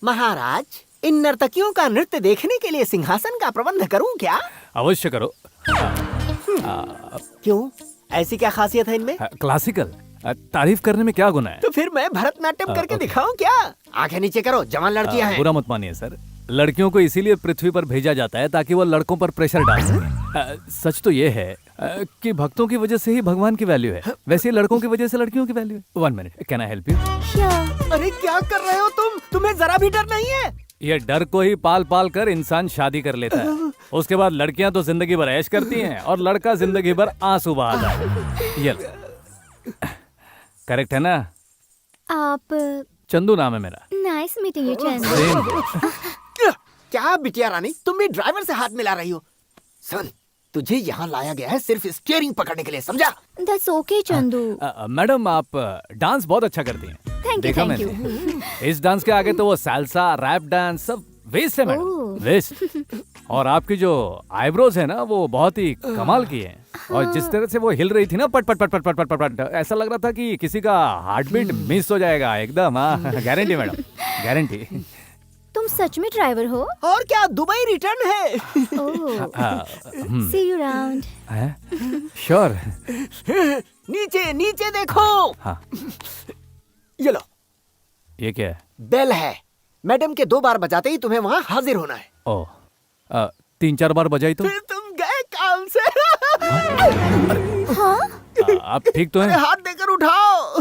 महाराज, इन नर्तकियों का नृत्य देखने के लिए सिंहासन का प्रबंध करूं क्या? अवश्य करो। क्यों? ऐसी क्या खासियत है इनमें? क्लासिकल तारीफ करने में क्या गुना है? तो फिर मैं भरतनाट्यम करके दिखाऊं क्या? आंखें नीचे करो, जवान लड़कियां हैं। बुरा मत मानिए सर, लड़कियों को इसीलिए पृथ्वी पर भेजा जाता है ताकि वो लड़कों पर प्रेशर डाल सके। सच तो ये है कि भक्तों की वजह से ही भगवान की वैल्यू है, वैसे ही लड़कों की वजह से लड़कियों की वैल्यू है। 1 minute, can I help you? अरे क्या कर रहे हो तुम? तुम्हें जरा भी डर नहीं है? ये डर को ही पाल पाल कर इंसान शादी कर लेता है, उसके बाद लड़कियां तो जिंदगी भर ऐश करती हैं और लड़का जिंदगी भर आंसू बहाता है। ये करेक्ट है ना? आप? चंदू नाम है मेरा। Nice meeting you Chandu. क्या बिटिया रानी, तुम भी ड्राइवर से हाथ मिला रही हो? सुन, तुझे यहाँ लाया गया है सिर्फ स्टीयरिंग पकड़ने के लिए, समझा? That's okay Chandu. मैडम, आप डांस बहुत अच्छा करती हैं। Thank you, thank you. इस डांस के आगे तो वो साल्सा, रैप डांस सब वेस्ट है मैडम, वेस्ट। और आपकी जो आईब्रोज है ना, वो बहुत ही कमाल की है। और जिस तरह से वो हिल रही थी ना, पट पट पट पट पट पट पट पट, ऐसा लग रहा था कि किसी का हार्ट बीट मिस हो जाएगा एकदम। हाँ, गारंटी मैडम, गारंटी। तुम सच में ड्राइवर हो? और क्या, दुबई रिटर्न है। सी यू अराउंड। श्योर। नीचे नीचे देखो। हाँ। ये लो। ये क्या है? बेल है। मैडम के 2 बार बजाते ही तुम्हें वहाँ हाजिर होना है। ओह, 3-4 बार बजाई तो? फिर तुम गए काम से। हाँ? आप ठीक तो हैं? अरे हाथ देकर उठाओ।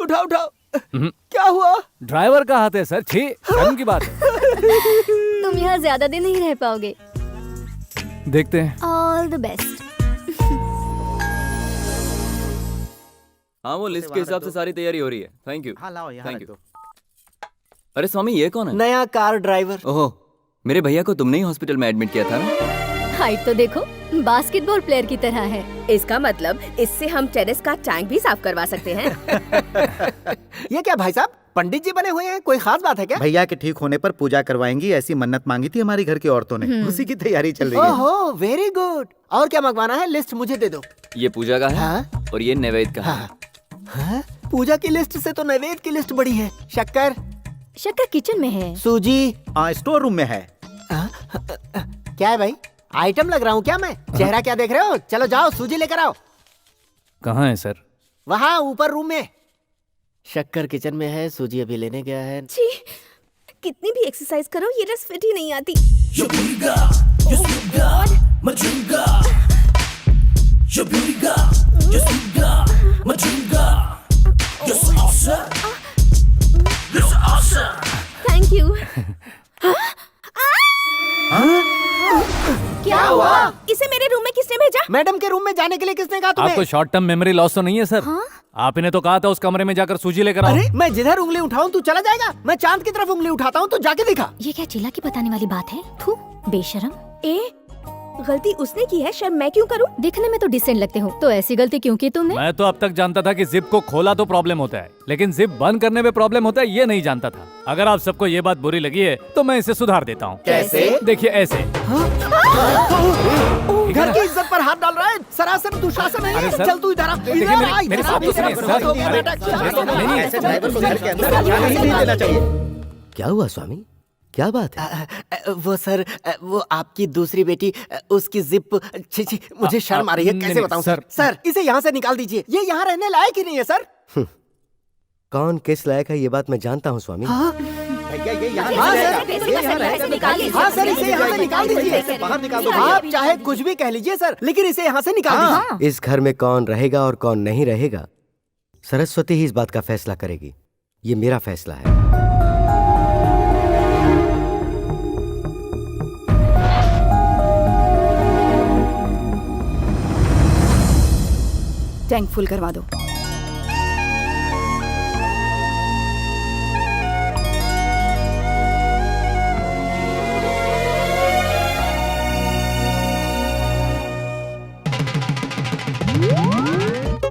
उठाओ उठाओ। क्या हुआ? ड्राइवर का हाथ है सर, छी, शर्म की बात है। तुम यहाँ ज्यादा दिन नहीं रह पाओगे। देखते हैं। All the best. हाँ, वो लिस्ट के हिसाब से सारी तैयारी हो रही है। Thank you. हाँ, लाओ यहाँ थैंक रख यू। दो। अरे स्वामी, ये कौन है? नया कार ड्राइवर। ओहो, मेरे भैया को तुमने ही हॉस्पिटल में एडमिट किया था ना? हाइट तो देखो, बास्केटबॉल प्लेयर की तरह है। इसका मतलब इससे हम टेरेस का टैंक भी साफ करवा सकते हैं। ये क्या भाई साहब, पंडित जी बने हुए हैं? कोई खास बात है क्या? भैया के ठीक होने पर पूजा करवाएंगी, ऐसी मन्नत मांगी थी हमारी घर की औरतों ने। उसी की तैयारी चल रही है। ओहो, वेरी गुड। और क्या मंगवाना है? लिस्ट मुझे दे दो। ये पूजा का है। हाँ? और ये नैवेद्य का है। हाँ। हाँ? पूजा की लिस्ट से तो नैवेद्य की लिस्ट बड़ी है। शक्कर? शक्कर किचन में है। सूजी? स्टोर रूम में है। क्या है भाई, आइटम लग रहा हूँ क्या मैं? चेहरा क्या देख रहे हो? चलो जाओ, सूजी लेकर आओ। कहाँ है सर? वहाँ ऊपर रूम में। शक्कर किचन में है, सूजी अभी लेने गया है। छी, कितनी भी एक्सरसाइज करो ये ड्रेस फिट ही नहीं आती। Thank you. क्या हुआ? इसे मेरे रूम में किसने भेजा? मैडम के रूम में जाने के लिए किसने कहा तुम्हें? आपको शॉर्ट टर्म मेमोरी लॉस तो नहीं है सर? आपने तो कहा था उस कमरे में जाकर सूजी लेकर आओ। अरे मैं जिधर उंगली उठाऊं तू चला जाएगा? मैं चांद की तरफ उंगली उठाता हूँ, तू जाके दिखा। ये क्या चिल्ला की बताने वाली बात है? थू, बेशरम। ए गलती उसने की है, शर्म मैं क्यों करूं? दिखने में तो डिसेंट लगते हो, तो ऐसी गलती क्यों की तुमने? मैं तो अब तक जानता था कि जिप को खोला तो प्रॉब्लम होता है, लेकिन जिप बंद करने में प्रॉब्लम होता है ये नहीं जानता था। अगर आप सबको ये बात बुरी लगी है तो मैं इसे सुधार देता हूँ। कैसे? देखिए ऐसे। घर की इज्जत पर हाथ डाल रहा है, सरासर दुशासन है। अरे सर, चल तू इधर आ, देखिए इधर आ, मेरी इधर आ, बात तो सुनिए, इधर सर। आ, अरे, इधर आ, ऐसे ड्राइवर को घर के अंदर जाने ही नहीं देना चाहिए। क्या हुआ स्वामी, क्या बात है? वो सर, वो आपकी दूसरी बेटी, उसकी जिप, छी मुझे शर्म आ रही है, नहीं, कैसे नहीं, बताऊं सर। सर, इसे यहाँ से निकाल दीजिए, ये यहाँ रहने लायक ही नहीं है सर। कौन किस लायक है ये बात मैं जानता हूँ स्वामी। भैया ये यहाँ हाँ, नहीं सर, रहेगा। ये यहाँ रहेगा, निकालिए। हाँ सर, इसे यहाँ से निकाल दीजिए। बाहर निकाल दो। आप चाहे कुछ भी कह लीजिए सर, लेकिन इसे यहाँ से निकाल दीजिए। इस घर में कौन रहेगा और कौन नहीं रहेगा, सरस्वती ही इस बात का फैसला करेगी। ये मेरा फैसला है। टैंक फुल करवा दो।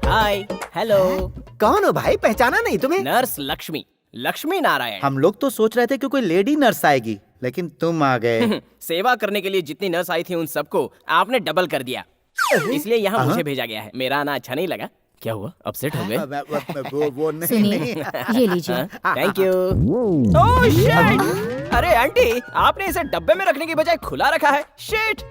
हाय, हेलो। कौन हो भाई, पहचाना नहीं तुम्हें? नर्स लक्ष्मी, लक्ष्मी नारायण। हम लोग तो सोच रहे थे कि कोई लेडी नर्स आएगी, लेकिन तुम आ गए। सेवा करने के लिए जितनी नर्स आई थी उन सबको आपने डबल कर दिया, इसलिए यहाँ मुझे भेजा गया है। मेरा आना अच्छा नहीं लगा? क्या हुआ, अपसेट हो गए? वो नहीं, सुनिए, नहीं। ये लीजिए। Thank you. Oh shit! अरे आंटी, आपने इसे डब्बे में रखने की बजाय खुला रखा है। शिट!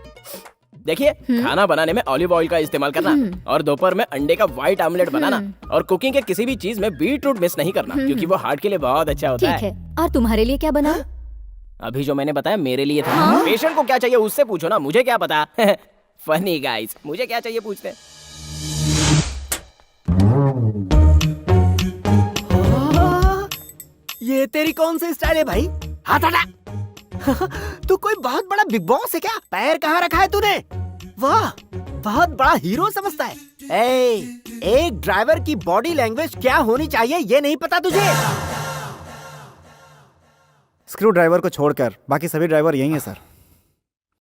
देखिए, खाना बनाने में ऑलिव ऑयल का इस्तेमाल करना और दोपहर में अंडे का व्हाइट ऑमलेट बनाना और कुकिंग के किसी भी चीज में बीट रूट मिस नहीं करना, क्योंकि वो हार्ट के लिए बहुत अच्छा होता ठीक है, और तुम्हारे लिए क्या बना? अभी जो मैंने बताया मेरे लिए था। पेशेंट को क्या चाहिए उससे पूछो ना, मुझे क्या पता। फनी गाइस, मुझे क्या चाहिए पूछते हैं। ये तेरी कौन सी स्टाइल है भाई? हाथ हटा। तू कोई बहुत बड़ा बिग बॉस है क्या? पैर कहाँ रखा है तूने? वाह, बहुत बड़ा हीरो समझता है। एक ड्राइवर की बॉडी लैंग्वेज क्या होनी चाहिए ये नहीं पता तुझे? स्क्रू ड्राइवर को छोड़कर बाकी सभी ड्राइवर यही है सर।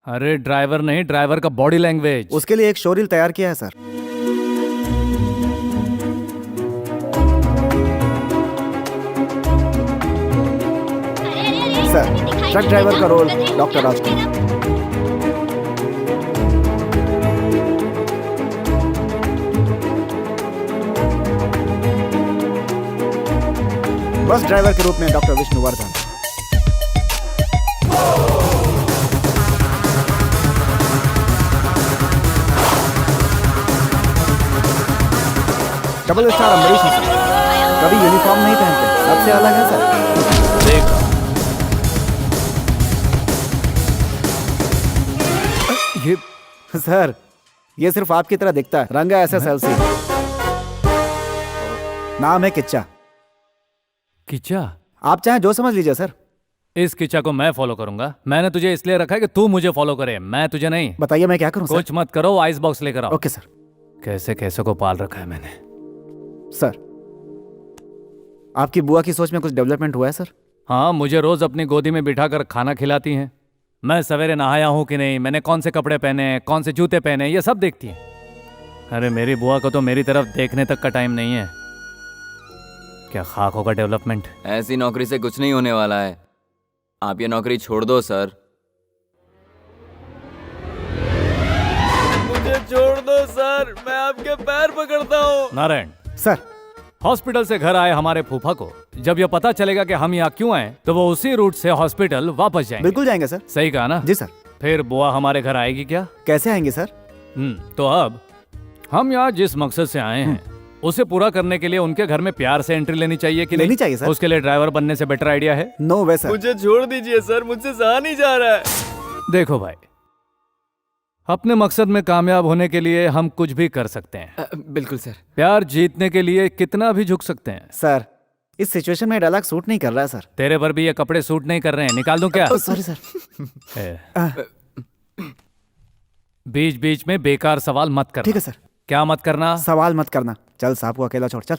अरे ड्राइवर नहीं, ड्राइवर का बॉडी लैंग्वेज। उसके लिए एक शोरील तैयार किया है सर। सर, ट्रक ड्राइवर का रोल डॉक्टर राजकुमार। बस ड्राइवर के रूप में doctor Vishnuvardhana. Double star Ambarish हैं सर। कभी यूनिफॉर्म नहीं पहनते, सबसे अलग है सर। देख ये सर, ये सिर्फ आपकी तरह दिखता है। रंग है SSLC। नाम है किच्चा। किच्चा? आप चाहे जो समझ लीजिए सर। इस किच्चा को मैं फॉलो करूंगा। मैंने तुझे इसलिए रखा है कि तू मुझे फॉलो करे, मैं तुझे नहीं। बताइए मैं क्या करूं सर? कुछ मत करो, आइस बॉक्स लेकर आओ। Okay sir. कैसे कैसे को पाल रखा है मैंने। सर, आपकी बुआ की सोच में कुछ डेवलपमेंट हुआ है सर? हाँ, मुझे रोज अपनी गोदी में बिठाकर खाना खिलाती हैं। मैं सवेरे नहाया हूँ कि नहीं, मैंने कौन से कपड़े पहने हैं, कौन से जूते पहने हैं, ये सब देखती है। अरे मेरी बुआ को तो मेरी तरफ देखने तक का टाइम नहीं है। क्या खाक होगा डेवलपमेंट। ऐसी नौकरी से कुछ नहीं होने वाला है, आप ये नौकरी छोड़ दो सर। मुझे छोड़ दो सर, मैं आपके पैर पकड़ता हूँ। नारायण सर, हॉस्पिटल से घर आए हमारे फूफा को जब यह पता चलेगा कि हम यहाँ क्यों आए, तो वो उसी रूट से हॉस्पिटल वापस जाएंगे। बिल्कुल जाएंगे सर। सही कहा ना? जी सर। फिर बुआ हमारे घर आएगी क्या? कैसे आएंगे सर? तो अब हम यहाँ जिस मकसद से आए हैं उसे पूरा करने के लिए उनके घर में प्यार से एंट्री लेनी चाहिए कि लेनी नहीं? चाहिए सर। उसके लिए ड्राइवर बनने से बेटर आइडिया है? नो वे सर। मुझे छोड़ दीजिए सर, मुझसे सहा नहीं जा रहा है। देखो भाई, अपने मकसद में कामयाब होने के लिए हम कुछ भी कर सकते हैं। बिल्कुल सर। प्यार जीतने के लिए कितना भी झुक सकते हैं। सर, इस सिचुएशन में डायलॉग सूट नहीं कर रहा है सर। तेरे पर भी ये कपड़े सूट नहीं कर रहे हैं, निकाल दूं क्या? Sorry sir. बीच बीच में बेकार सवाल मत करना। ठीक है सर। क्या मत करना? सवाल मत करना। चल साहब को अकेला छोड़, चल।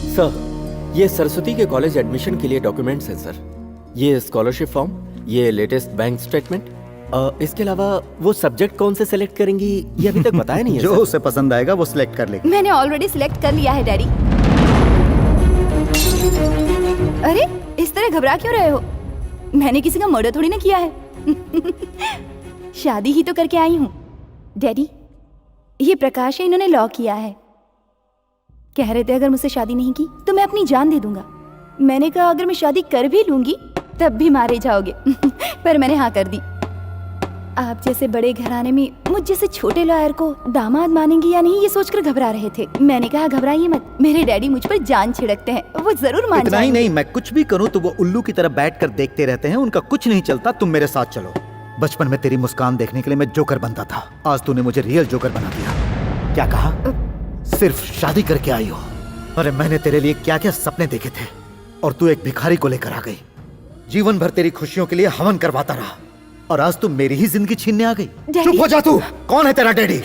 सर, ये सरस्वती के कॉलेज एडमिशन के लिए डॉक्यूमेंट्स हैं सर। ये स्कॉलरशिप फॉर्म, ये लेटेस्ट बैंक स्टेटमेंट। इसके अलावा वो सब्जेक्ट कौन से सेलेक्ट करेंगी ये अभी तक बताया नहीं है जो सर। उसे पसंद आएगा वो सिलेक्ट कर लेगी। मैंने ऑलरेडी सिलेक्ट कर लिया है डैडी। अरे इस तरह घबरा क्यों रहे हो? मैंने किसी का मर्डर थोड़ी ना किया है। शादी ही तो करके आई हूँ। डैडी, ये प्रकाश है, इन्होंने लॉ किया है। कह रहे थे अगर मुझसे शादी नहीं की तो मैं अपनी जान दे दूंगा। मैंने कहा अगर मैं शादी कर भी लूंगी तब भी मारे जाओगे। पर मैंने हाँ कर दी। आप जैसे बड़े घराने में मुझ जैसे छोटे लॉयर को दामाद मानेंगे या नहीं ये सोचकर घबरा रहे थे। मैंने कहा घबराइए मत, मेरे डैडी मुझ पर जान छिड़कते हैं, वो जरूर मान इतना ही जाएंगे। नहीं, मैं कुछ भी करूं तो वो उल्लू की तरह बैठकर देखते रहते हैं। उनका कुछ नहीं चलता, तुम मेरे साथ चलो। बचपन में तेरी मुस्कान देखने के लिए मैं जोकर बनता था, आज तूने मुझे रियल जोकर बना दिया। क्या कहा? सिर्फ शादी करके आई हो। अरे मैंने तेरे लिए क्या क्या सपने देखे थे और तू एक भिखारी को लेकर आ गई। जीवन भर तेरी खुशियों के लिए हवन करवाता रहा और आज तू मेरी ही जिंदगी छीनने आ गई। चुप हो जा तू। कौन है तेरा डैडी?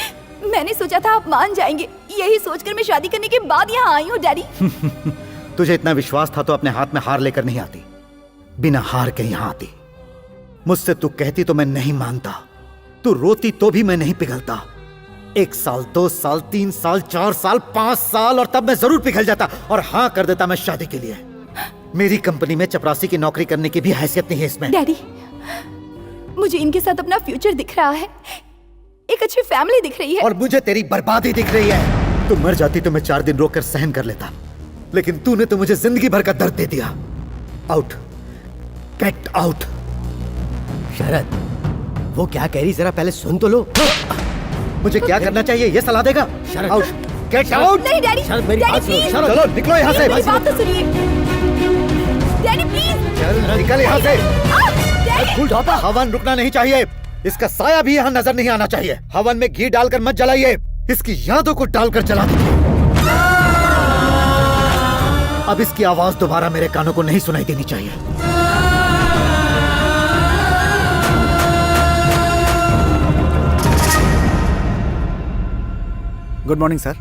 मैंने सोचा था आप मान जाएंगे, यही सोचकर मैं शादी करने के बाद यहाँ आई हूँ डैडी। तुझे इतना विश्वास था तो अपने हाथ में हार लेकर नहीं आती, बिना हार के यहाँ आती। मुझसे तू कहती तो मैं नहीं मानता, तू रोती तो भी मैं नहीं पिघलता। 1 साल, 2 साल, 3 साल, 4 साल, 5 साल और तब मैं जरूर पिघल जाता और हाँ कर देता मैं शादी के लिए। मेरी कंपनी में चपरासी की नौकरी करने की भी हैसियत नहीं है इसमें। डैडी, मुझे इनके साथ अपना फ्यूचर दिख रहा है, एक अच्छी फैमिली दिख रही है। और मुझे तेरी बर्बादी दिख रही है। तू मर जाती तो मैं 4 दिन रोककर सहन कर लेता, लेकिन तूने तो मुझे जिंदगी भर का दर्द दे दिया। Out, get out. शरद, वो क्या कह रही जरा पहले सुन तो लो। मुझे क्या करना चाहिए ये सलाह देगा? शरद, आउट, गेट आउट। नहीं डैडी, शरद, मेरी डैडी बात सुनो। प्लीज। शरद, चलो निकलो यहाँ से। मेरी बात तो सुनिए। Daddy please. चल निकल यहाँ से। डैडी, फूल ढापा। हवन रुकना नहीं चाहिए, इसका साया भी यहाँ नजर नहीं आना चाहिए। हवन में घी डालकर मत जलाइए, इसकी यादों को डालकर जला दीजिए। अब इसकी आवाज दोबारा मेरे कानों को नहीं सुनाई देनी चाहिए। Good morning sir.